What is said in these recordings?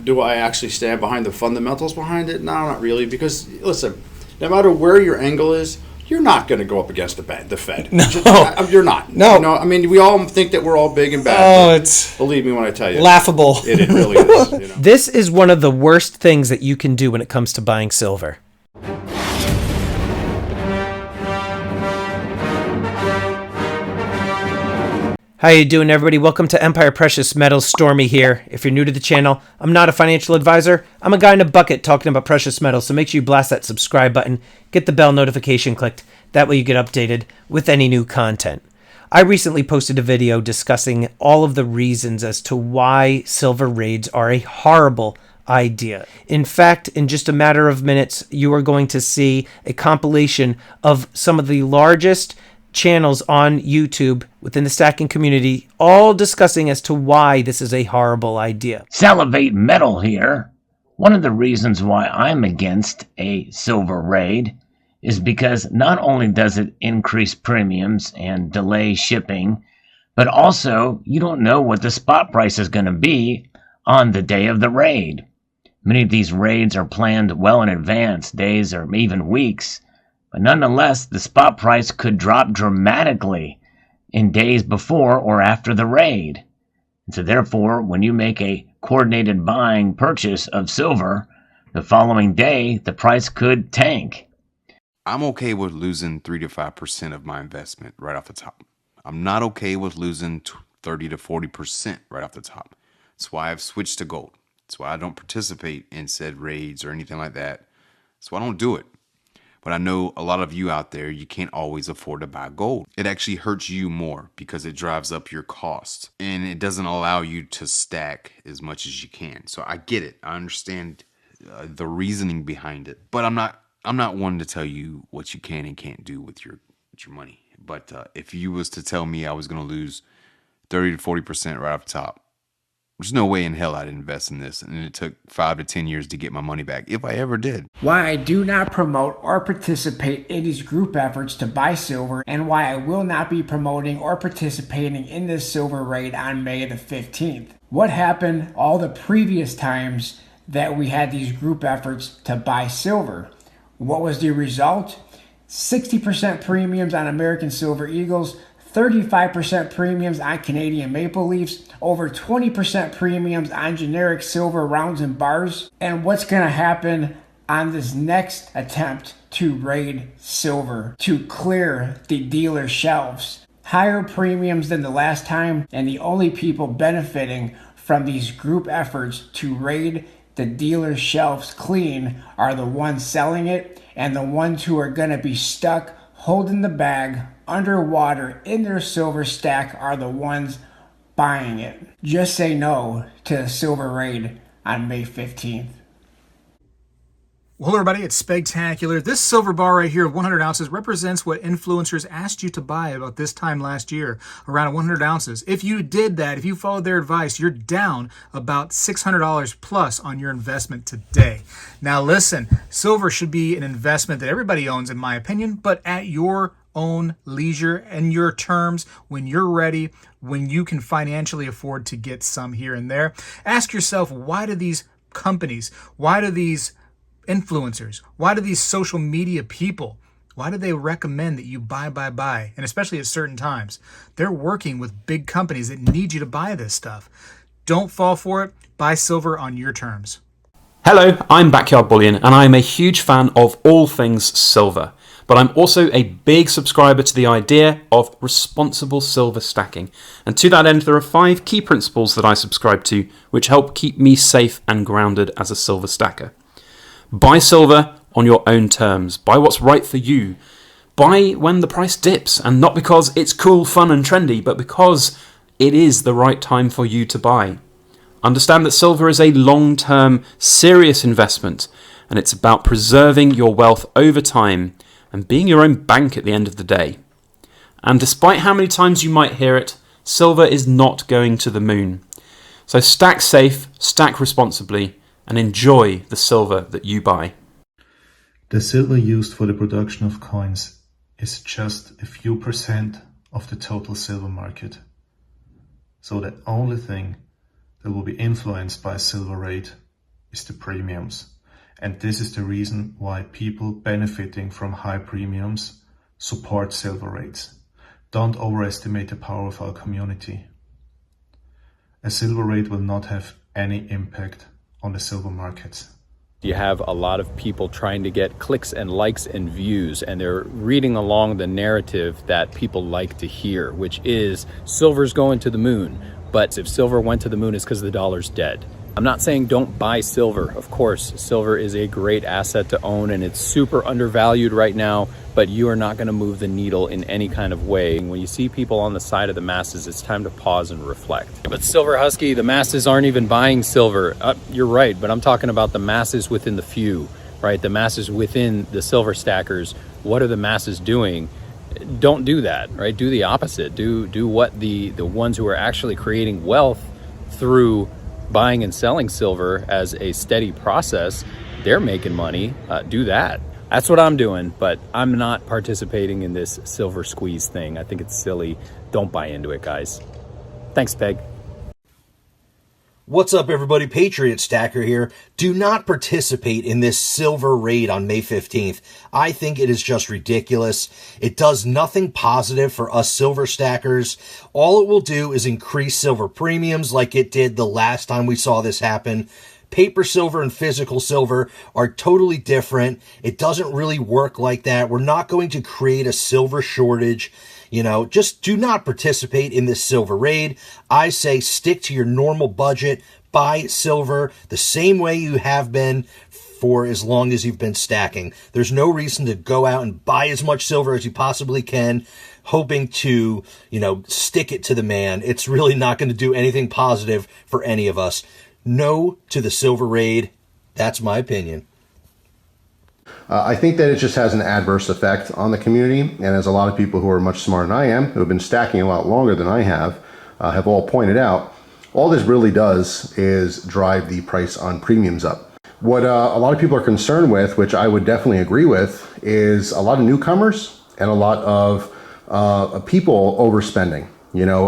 Do I actually stand behind the fundamentals behind it? No, not really. Because, listen, no matter where your angle is, you're not going to go up against the Fed. No. You're not. No. You know, I mean, we all think that we're all big and bad. Oh, it's believe me when I tell you. laughable. It really is. You know? This is one of the worst things that you can do when it comes to buying silver. How you doing, everybody? Welcome to Empire Precious Metals. Stormy here. If you're new to the channel, I'm not a financial advisor. I'm a guy in a bucket talking about precious metals, so make sure you blast that subscribe button, get the bell notification clicked. That way you get updated with any new content. I recently posted a video discussing all of the reasons as to why silver raids are a horrible idea. In fact, in just a matter of minutes, you are going to see a compilation of some of the largest channels on YouTube within the stacking community, all discussing as to why this is a horrible idea. Salivate Metal here. One of the reasons why I'm against a silver raid is because not only does it increase premiums and delay shipping, but also you don't know what the spot price is going to be on the day of the raid. Many of these raids are planned well in advance, days or even weeks. But nonetheless, the spot price could drop dramatically in days before or after the raid. And so therefore, when you make a coordinated buying purchase of silver, the following day, the price could tank. I'm okay with losing 3 to 5% of my investment right off the top. I'm not okay with losing 30 to 40% right off the top. That's why I've switched to gold. That's why I don't participate in said raids or anything like that. That's why I don't do it. But I know a lot of you out there, you can't always afford to buy gold. It actually hurts you more because it drives up your cost and it doesn't allow you to stack as much as you can. So I get it. I understand the reasoning behind it. But I'm not one to tell you what you can and can't do with your money. But if you was to tell me I was going to lose 30 to 40% right off the top, there's no way in hell I'd invest in this, and it took 5 to 10 years to get my money back, if I ever did. Why I do not promote or participate in these group efforts to buy silver, and why I will not be promoting or participating in this silver raid on May the 15th. What happened all the previous times that we had these group efforts to buy silver? What was the result? 60% premiums on American Silver Eagles, 35% premiums on Canadian Maple Leafs, over 20% premiums on generic silver rounds and bars. And what's going to happen on this next attempt to raid silver, to clear the dealer shelves? Higher premiums than the last time, and the only people benefiting from these group efforts to raid the dealer shelves clean are the ones selling it, and the ones who are going to be stuck holding the bag underwater in their silver stack are the ones buying it. Just say no to the silver raid on May 15th. Well, everybody, it's spectacular. This silver bar right here of 100 ounces represents what influencers asked you to buy about this time last year, around 100 ounces. If you did that, if you followed their advice, you're down about $600 plus on your investment today. Now, listen, silver should be an investment that everybody owns, in my opinion, but at your own leisure and your terms, when you're ready, when you can financially afford to get some here and there. Ask yourself, why do these companies, why do these influencers, why do these social media people, why do they recommend that you buy, and especially at certain times? They're working with big companies that need you to buy this stuff. Don't fall for it. Buy silver on your terms. Hello, I'm Backyard Bullion, and I'm a huge fan of all things silver. But I'm also a big subscriber to the idea of responsible silver stacking. And to that end, there are 5 key principles that I subscribe to, which help keep me safe and grounded as a silver stacker. Buy silver on your own terms. Buy what's right for you. Buy when the price dips, and not because it's cool, fun and trendy, but because it is the right time for you to buy. Understand that silver is a long-term, serious investment, and it's about preserving your wealth over time and being your own bank at the end of the day. And despite how many times you might hear it, silver is not going to the moon. So stack safe, stack responsibly, and enjoy the silver that you buy. The silver used for the production of coins is just a few percent of the total silver market. So the only thing that will be influenced by silver rate is the premiums. And this is the reason why people benefiting from high premiums support silver rates. Don't overestimate the power of our community. A silver rate will not have any impact on the silver markets. You have a lot of people trying to get clicks and likes and views, and they're reading along the narrative that people like to hear, which is silver's going to the moon. But if silver went to the moon, it's because the dollar's dead. I'm not saying don't buy silver. Of course, silver is a great asset to own and it's super undervalued right now, but you are not going to move the needle in any kind of way. When you see people on the side of the masses, it's time to pause and reflect. But Silver Husky, the masses aren't even buying silver. You're right, but I'm talking about the masses within the few, right? The masses within the silver stackers. What are the masses doing? Don't do that, right? Do the opposite. Do what the ones who are actually creating wealth through buying and selling silver as a steady process, they're making money. Do that. That's what I'm doing, but I'm not participating in this silver squeeze thing. I think it's silly. Don't buy into it, guys. Thanks, Peg. What's up, everybody? Patriot Stacker here. Do not participate in this silver raid on May 15th. I think it is just ridiculous. It does nothing positive for us silver stackers. All it will do is increase silver premiums like it did the last time we saw this happen. Paper silver and physical silver are totally different. It doesn't really work like that. We're not going to create a silver shortage. You know, just do not participate in this silver raid. I say stick to your normal budget. Buy silver the same way you have been for as long as you've been stacking. There's no reason to go out and buy as much silver as you possibly can, hoping to, stick it to the man. It's really not going to do anything positive for any of us. No to the silver raid. That's my opinion. I think that it just has an adverse effect on the community, and as a lot of people who are much smarter than I am, who have been stacking a lot longer than I have all pointed out, all this really does is drive the price on premiums up. What a lot of people are concerned with, which I would definitely agree with, is a lot of newcomers and a lot of people overspending.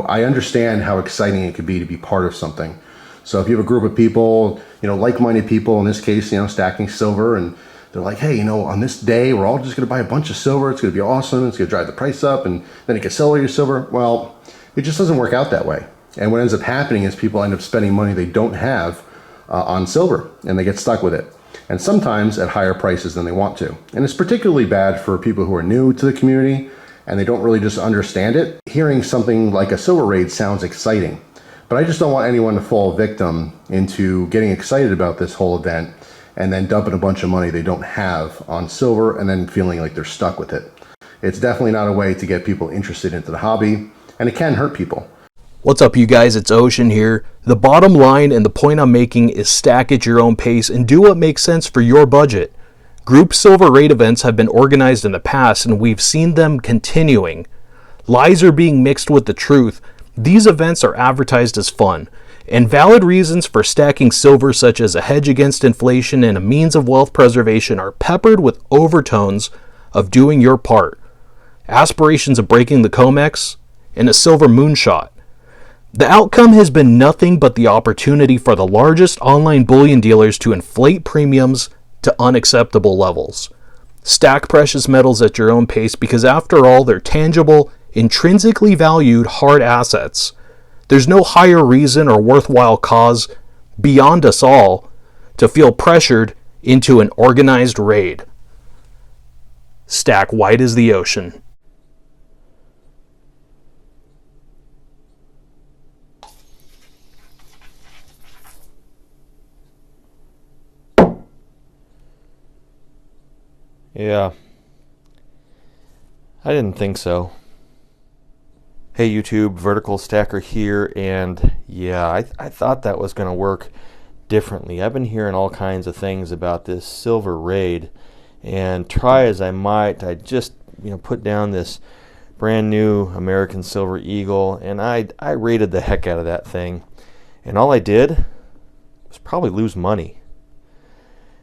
I understand how exciting it could be to be part of something. So if you have a group of people, like-minded people, in this case, stacking silver, and they're like, hey, on this day, we're all just going to buy a bunch of silver. It's going to be awesome. It's going to drive the price up, and then you can sell all your silver. Well, it just doesn't work out that way. And what ends up happening is people end up spending money they don't have on silver, and they get stuck with it. And sometimes at higher prices than they want to. And it's particularly bad for people who are new to the community, and they don't really just understand it. Hearing something like a silver raid sounds exciting, but I just don't want anyone to fall victim into getting excited about this whole event and then dumping a bunch of money they don't have on silver and then feeling like they're stuck with it. It's definitely not a way to get people interested into the hobby, and it can hurt people. What's up, you guys? It's Ocean here. The bottom line and the point I'm making is stack at your own pace and do what makes sense for your budget. Group silver raid events have been organized in the past, and we've seen them continuing. Lies are being mixed with the truth. These events are advertised as fun, and valid reasons for stacking silver, such as a hedge against inflation and a means of wealth preservation, are peppered with overtones of doing your part, aspirations of breaking the COMEX, and a silver moonshot. The outcome has been nothing but the opportunity for the largest online bullion dealers to inflate premiums to unacceptable levels. Stack precious metals at your own pace because, after all, they're tangible, intrinsically valued hard assets. There's no higher reason or worthwhile cause beyond us all to feel pressured into an organized raid. Stack wide as the ocean. Yeah. I didn't think so. Hey YouTube, Vertical Stacker here, and yeah, I thought that was going to work differently. I've been hearing all kinds of things about this silver raid, and try as I might, I just put down this brand new American Silver Eagle, and I raided the heck out of that thing, and all I did was probably lose money.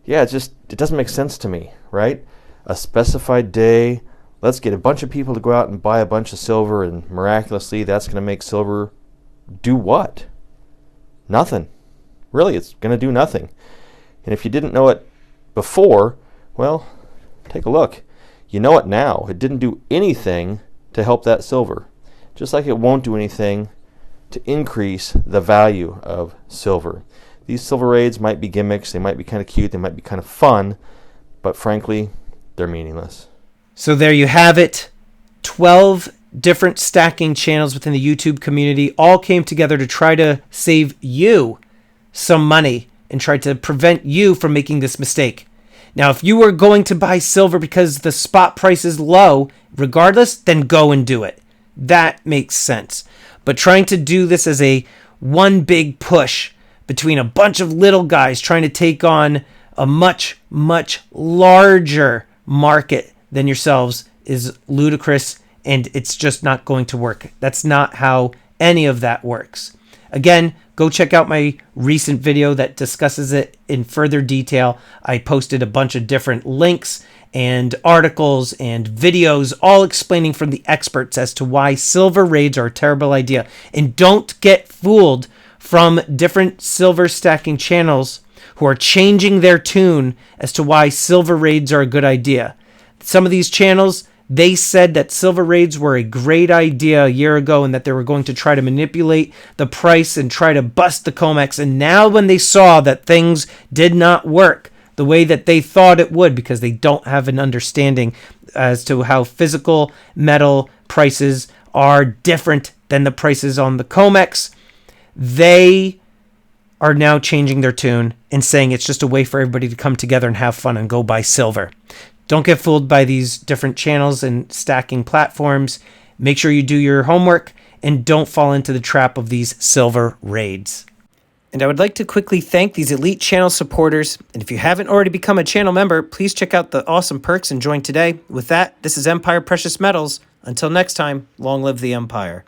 Yeah, it doesn't make sense to me, right? A specified day. Let's get a bunch of people to go out and buy a bunch of silver, and miraculously that's going to make silver do what? Nothing. Really, it's going to do nothing. And if you didn't know it before, well, take a look. You know it now. It didn't do anything to help that silver. Just like it won't do anything to increase the value of silver. These silver raids might be gimmicks, they might be kind of cute, they might be kind of fun, but frankly, they're meaningless. So there you have it. 12 different stacking channels within the YouTube community all came together to try to save you some money and try to prevent you from making this mistake. Now, if you were going to buy silver because the spot price is low, regardless, then go and do it. That makes sense. But trying to do this as a one big push between a bunch of little guys trying to take on a much, much larger market than yourselves is ludicrous, and it's just not going to work. That's not how any of that works. Again, go check out my recent video that discusses it in further detail. I posted a bunch of different links and articles and videos all explaining from the experts as to why silver raids are a terrible idea. And don't get fooled from different silver stacking channels who are changing their tune as to why silver raids are a good idea. Some of these channels, they said that silver raids were a great idea a year ago and that they were going to try to manipulate the price and try to bust the COMEX. And now when they saw that things did not work the way that they thought it would, because they don't have an understanding as to how physical metal prices are different than the prices on the COMEX, they are now changing their tune and saying it's just a way for everybody to come together and have fun and go buy silver. Don't get fooled by these different channels and stacking platforms. Make sure you do your homework and don't fall into the trap of these silver raids. And I would like to quickly thank these elite channel supporters. And if you haven't already become a channel member, please check out the awesome perks and join today. With that, this is Empire Precious Metals. Until next time, long live the Empire.